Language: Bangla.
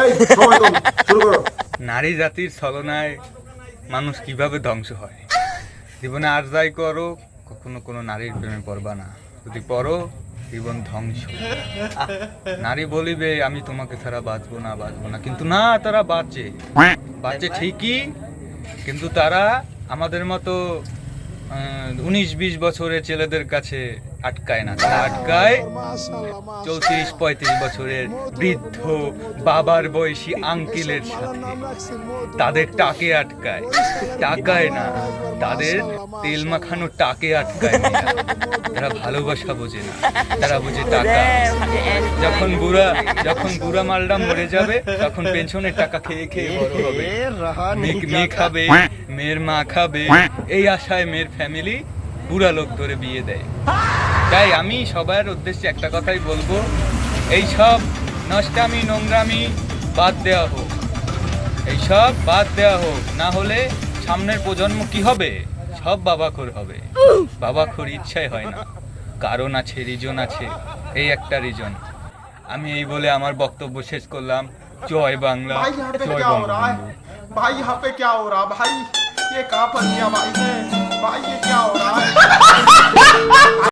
এই সময় কম, শুরু করো। নারী জাতির ছলনায় মানুষ কিভাবে ধ্বংস হয়। জীবনে আর যাই করো, কখনো কোনো নারীর প্রেমে পড়বা না। যদি পড়ো, জীবন ধ্বংস। নারী বলিবে আমি তোমাকে ছাড়া বাঁচবো না, কিন্তু না, তারা বাঁচে ঠিকই, কিন্তু তারা আমাদের মতো 19-20 বছরের ছেলেদের কাছে আটকায় না। তারা আটকায় 34-35 বছরের বৃদ্ধ বাবার বয়সী আঙ্কেলের সাথে। তাদের টাকে আটকায়, টাকায় না, তাদের তেল মাখানো টাকে আটকায় না। তারা ভালোবাসা বোঝে না, তারা বোঝে টাকা। যখন বুড়া মালটা মরে যাবে, তখন পেনশনের টাকা খেয়ে খেয়ে বড় হবে। মেয়ে খাবে, মেয়ের মা খাবে, এই আশায় মেয়ের ফ্যামিলি বুড়া লোক ধরে বিয়ে দেয়। তাই আমি সবার উদ্দেশ্যে একটা কথাই বলবো, এইসব নষ্টামি নোংরামি বাদ দেওয়া হোক, এইসব বাদ দেওয়া হোক। না হলে সামনের প্রজন্ম কি হবে? সব বাবাখোর হবে। বাবাখোর ইচ্ছাই হয় না, কারণ আছে, রিজন আছে। এই একটা রিজন। আমি এই বলে আমার বক্তব্য শেষ করলাম। জয় বাংলা, भाई यहाँ पे জয় क्या हो रहा है? বঙ্গবন্ধু। भाई यहाँ पे क्या हो रहा है? भाई ये कहाँ फंस गया भाई ने? भाई ये क्या हो रहा है?